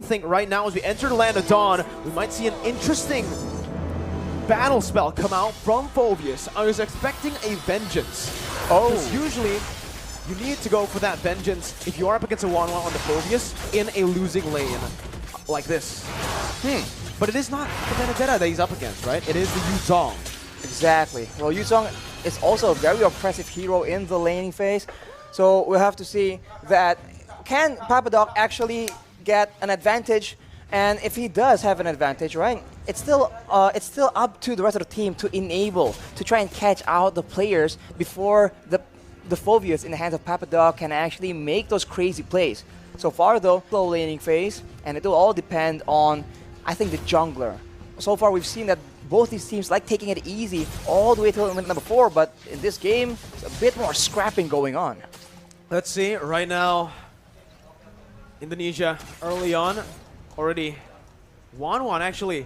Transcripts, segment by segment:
think right now as we enter the Land of Dawn, we might see an interesting battle spell come out from Phoveus. I was expecting a Vengeance. Oh. Because usually, you need to go for that Vengeance if you are up against a 1-1 on the Phoveus in a losing lane like this. But it is not the Benedetta that he's up against, right? It is the Yuzong. Exactly. Well, Yuzong is also a very oppressive hero in the laning phase. So we'll have to see that can Papadog actually get an advantage, and if he does have an advantage, right, it's still up to the rest of the team to enable, to try and catch out the players before the Phoveus in the hands of Papadog can actually make those crazy plays. So far though, slow laning phase, and it will all depend on, I think, the jungler. So far we've seen that both these teams like taking it easy all the way till number 4, but in this game, it's a bit more scrapping going on. Let's see, right now, Indonesia early on, already 1-1 actually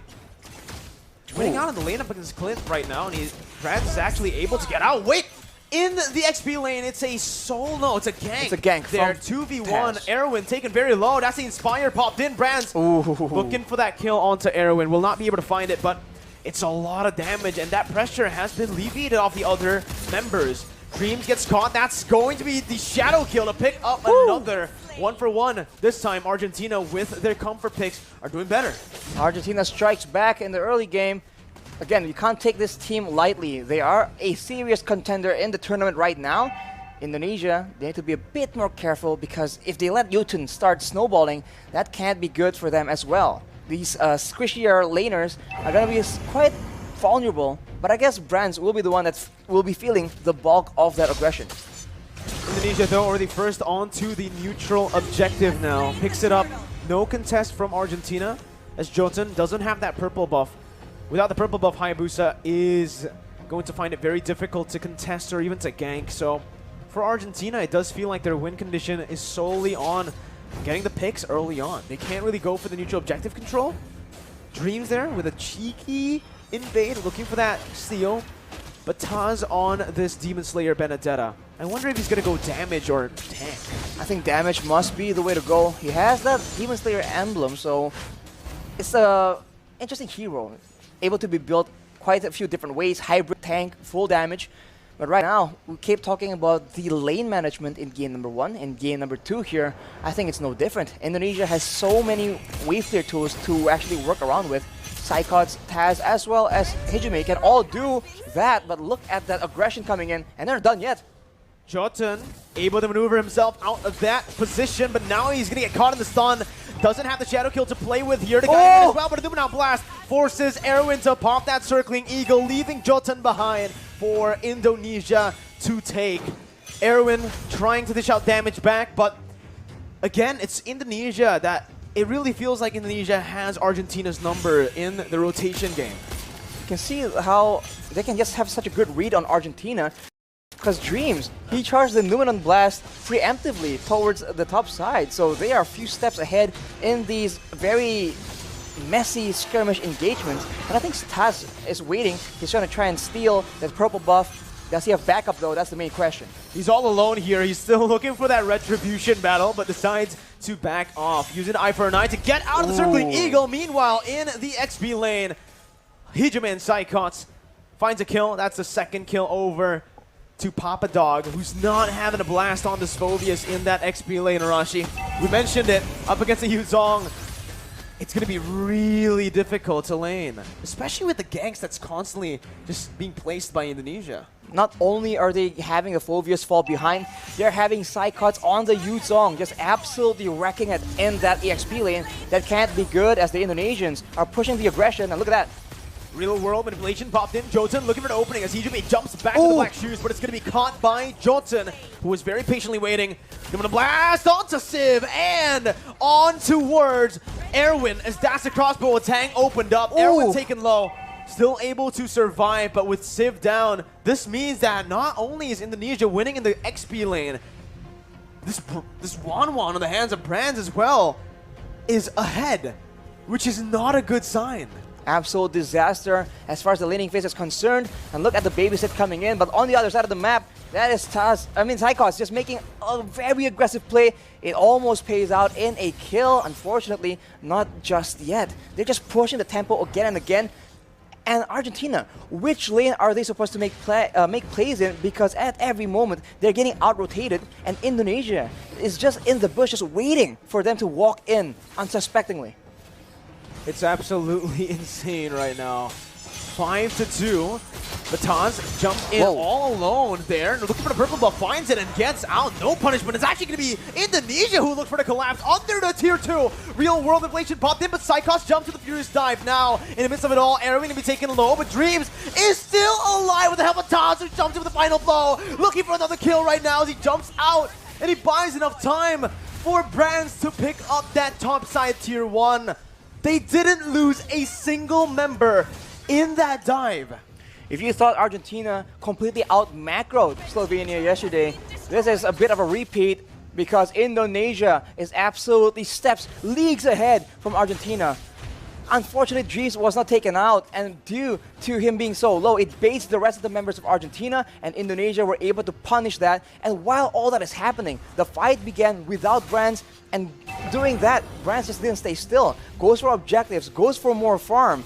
winning out in the lane up against Clint right now, and Brad is actually able to get out. Wait! In the XP lane, it's a solo, it's a gank. It's a gank there, from 2v1, Taz. Erwin taken very low. That's the Inspire popped in. Brands looking for that kill onto Erwin. Will not be able to find it, but it's a lot of damage, and that pressure has been alleviated off the other members. Dreams gets caught. That's going to be the shadow kill to pick up another 1-for-1. This time, Argentina with their comfort picks are doing better. Argentina strikes back in the early game. Again, you can't take this team lightly. They are a serious contender in the tournament right now. Indonesia, they need to be a bit more careful, because if they let Yutun start snowballing, that can't be good for them as well. These squishier laners are going to be quite vulnerable, but I guess Brands will be the one that will be feeling the bulk of that aggression. Indonesia, though, already first onto the neutral objective now. Picks it up. No contest from Argentina, as Jotun doesn't have that purple buff. Without the purple buff, Hayabusa is going to find it very difficult to contest or even to gank. So for Argentina, it does feel like their win condition is solely on getting the picks early on. They can't really go for the neutral objective control. Dreams there with a cheeky invade, looking for that steal. But Taz on this Demon Slayer Benedetta. I wonder if he's going to go damage or tank. I think damage must be the way to go. He has that Demon Slayer emblem, so it's an interesting hero. Able to be built quite a few different ways, hybrid tank, full damage. But right now, we keep talking about the lane management in game number 1. In game number 2 here, I think it's no different. Indonesia has so many wave clear tools to actually work around with. Psychots, Taz, as well as Hijime can all do that, but look at that aggression coming in, and they're not done yet. Jotun able to maneuver himself out of that position, but now he's going to get caught in the stun. Doesn't have the shadow kill to play with here to guide him as well, but a Luminal Blast forces Erwin to pop that circling eagle, leaving Jotun behind for Indonesia to take. Erwin trying to dish out damage back, but again, it's Indonesia that it really feels like Indonesia has Argentina's number in the rotation game. You can see how they can just have such a good read on Argentina. Because Dreams, he charged the Numenon Blast preemptively towards the top side, so they are a few steps ahead in these very messy skirmish engagements. And I think Taz is waiting. He's trying to try and steal that purple buff. Does he have backup though? That's the main question. He's all alone here. He's still looking for that retribution battle, but decides to back off, using Eye for an Eye to get out of the circling eagle. Meanwhile, in the XP lane, Hijime and Psychots finds a kill. That's the second kill over to Papadog, who's not having a blast on this Phoveus in that XP lane, Arashi. We mentioned it, up against the Yuzong. It's going to be really difficult to lane, especially with the ganks that's constantly just being placed by Indonesia. Not only are they having the Phoveus fall behind, they're having Psychots on the Yuzong, just absolutely wrecking it in that EXP lane. That can't be good as the Indonesians are pushing the aggression, and look at that. Real world manipulation popped in. Jotun looking for an opening as Hijime jumps back to the black shoes, but it's going to be caught by Jotun, who was very patiently waiting. Going to blast onto Civ and on towards Erwin as that's the crossbow attack opened up. Erwin taken low, still able to survive, but with Civ down, this means that not only is Indonesia winning in the XP lane, this 1-1 on the hands of Brands as well is ahead, which is not a good sign. Absolute disaster as far as the laning phase is concerned. And look at the babysit coming in, but on the other side of the map, That is Taz. I mean, Psychos just making a very aggressive play. It almost pays out in a kill. Unfortunately, not just yet. They're just pushing the tempo again and again. And Argentina, which lane are they supposed to make plays in? Because at every moment, they're getting out-rotated. And Indonesia is just in the bush, just waiting for them to walk in unsuspectingly. It's absolutely insane right now. 5-2. Mataz jump in all alone there. Looking for the purple buff, finds it and gets out. No punishment. It's actually going to be Indonesia who look for the collapse under the tier 2. Real world inflation popped in, but Psychos jumps to the Furious Dive now. In the midst of it all, Arrow going to be taken low, but Dreams is still alive with the help of Taz, who jumps in with the final blow. Looking for another kill right now as he jumps out, and he buys enough time for Brands to pick up that top side tier 1. They didn't lose a single member in that dive. If you thought Argentina completely out-macroed Slovenia yesterday, this is a bit of a repeat because Indonesia is absolutely leagues ahead from Argentina. Unfortunately, Dreams was not taken out, and due to him being so low, it baits the rest of the members of Argentina, and Indonesia were able to punish that. And while all that is happening, the fight began without Brands, and doing that, Brands just didn't stay still. Goes for objectives, goes for more farm.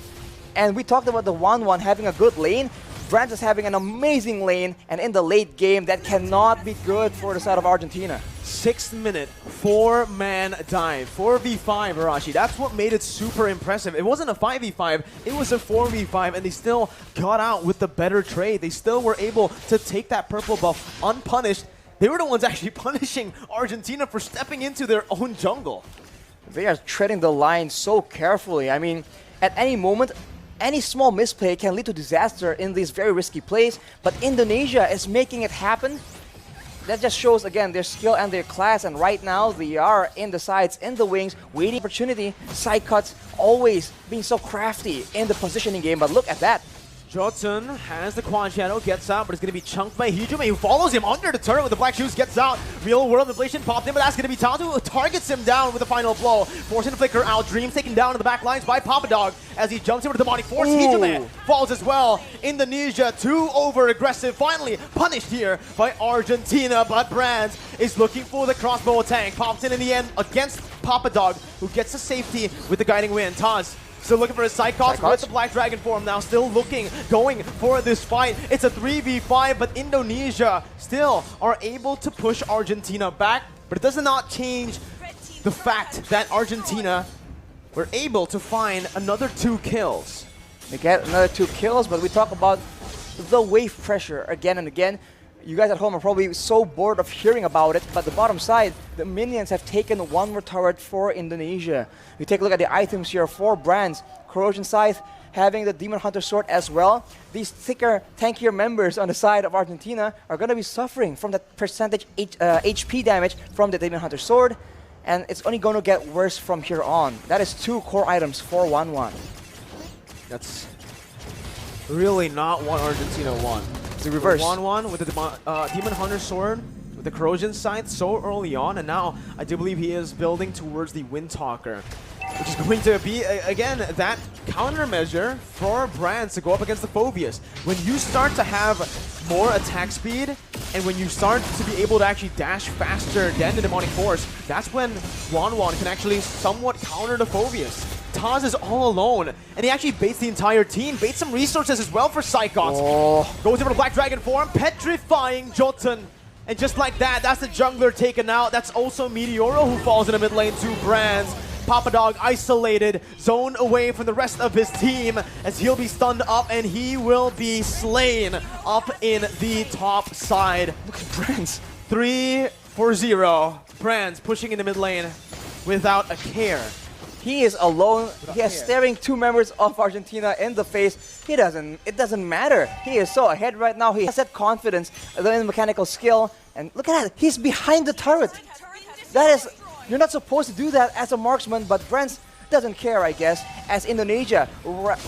And we talked about the 1-1 having a good lane. Brands is having an amazing lane, and in the late game, that cannot be good for the side of Argentina. 6th minute, 4-man dive, 4v5, Arashi. That's what made it super impressive. It wasn't a 5v5, it was a 4v5, and they still got out with the better trade. They still were able to take that purple buff unpunished. They were the ones actually punishing Argentina for stepping into their own jungle. They are treading the line so carefully. I mean, at any moment, any small misplay can lead to disaster in these very risky plays, but Indonesia is making it happen. That just shows, again, their skill and their class, and right now they are in the sides, in the wings, waiting opportunity. Side cuts always being so crafty in the positioning game, but look at that. Jotun has the quad shadow, gets out, but it's going to be chunked by Hijume, who follows him under the turret with the black shoes, gets out. Real world inflation popped in, but that's going to be Tatu, who targets him down with the final blow. Forcing the flicker out, Dreams taken down in the back lines by Papa Dog as he jumps into the demonic force. Hijume falls as well. Indonesia, too over aggressive, finally punished here by Argentina, but Brands is looking for the crossbow attack. Pops in the end against Papa Dog, who gets the safety with the guiding wind. Taz still looking for his Psychos with the Black Dragon form now, still going for this fight. It's a 3v5, but Indonesia still are able to push Argentina back, but it does not change the fact that Argentina were able to find another 2 kills. They get another 2 kills, but we talk about the wave pressure again and again. You guys at home are probably so bored of hearing about it, but the bottom side, the minions have taken 1 more turret for Indonesia. We take a look at the items here, 4 Brands, Corrosion Scythe, having the Demon Hunter Sword as well. These thicker, tankier members on the side of Argentina are going to be suffering from that percentage HP damage from the Demon Hunter Sword, and it's only going to get worse from here on. That is 2 core items for 1-1. That's really not what Argentina won. The reverse. 1-1 with the Demon Hunter Sword, with the Corrosion Scythe so early on, and now I do believe he is building towards the Windtalker, which is going to be, again, that countermeasure for Brands to go up against the Phobias. When you start to have more attack speed, and when you start to be able to actually dash faster than the Demonic Force, that's when Wanwan can actually somewhat counter the Phobias. Taz is all alone, and he actually baits the entire team, baits some resources as well for Psychos. Goes over the Black Dragon form, petrifying Jotun. And just like that, that's the jungler taken out. That's also Meteoro who falls in the mid lane to Brands. Papa Dog isolated, zone away from the rest of his team as he'll be stunned up and he will be slain up in the top side. Look at Brands. 3-0. Brands pushing in the mid lane without a care. He is alone. He is staring 2 members of Argentina in the face. It doesn't matter. He is so ahead right now. He has that confidence in mechanical skill. And look at that. He's behind the turret. That is, you're not supposed to do that as a marksman, but Brands doesn't care, I guess, as Indonesia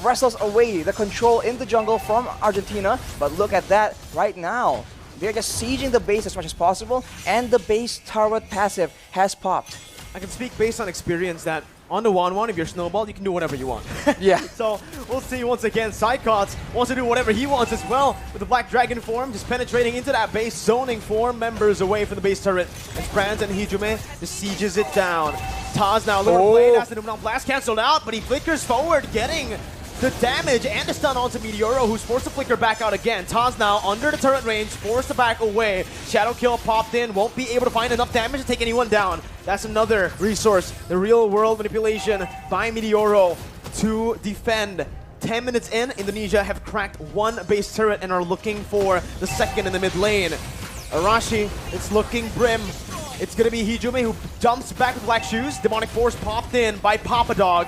wrestles away the control in the jungle from Argentina. But look at that right now. They're just sieging the base as much as possible, and the base turret passive has popped. I can speak based on experience that On the 1-1, if you're Snowball, you can do whatever you want. Yeah. So we'll see once again. Psychots wants to do whatever he wants as well with the Black Dragon form, just penetrating into that base, zoning 4 members away from the base turret. As Franz and Hijume just sieges it down. Taz now a little blade as the Numenal Blast cancelled out, but he flickers forward, getting the damage and the stun onto Meteoro, who's forced to flicker back out again. Taz now under the turret range, forced to back away. Shadow Kill popped in, won't be able to find enough damage to take anyone down. That's another resource, the real world manipulation by Meteoro to defend. 10 minutes in, Indonesia have cracked 1 base turret and are looking for the second in the mid lane. Arashi, it's looking grim. It's gonna be Hijume who jumps back with Black Shoes. Demonic Force popped in by Papa Dog.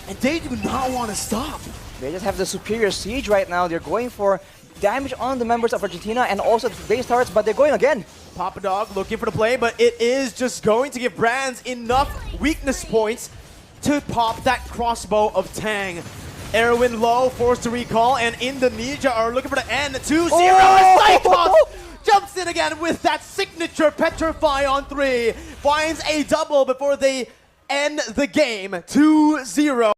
And they do not want to stop. They just have the superior siege right now. They're going for damage on the members of Argentina and also the base turrets, but they're going again. Papa Dog looking for the play, but it is just going to give Brands enough weakness points to pop that crossbow of Tang. Erwin low, forced to recall, and Indonesia are looking for the end. 2-0. Psychots jumps in again with that signature Petrify on 3. Finds a double before they end the game. 2-0.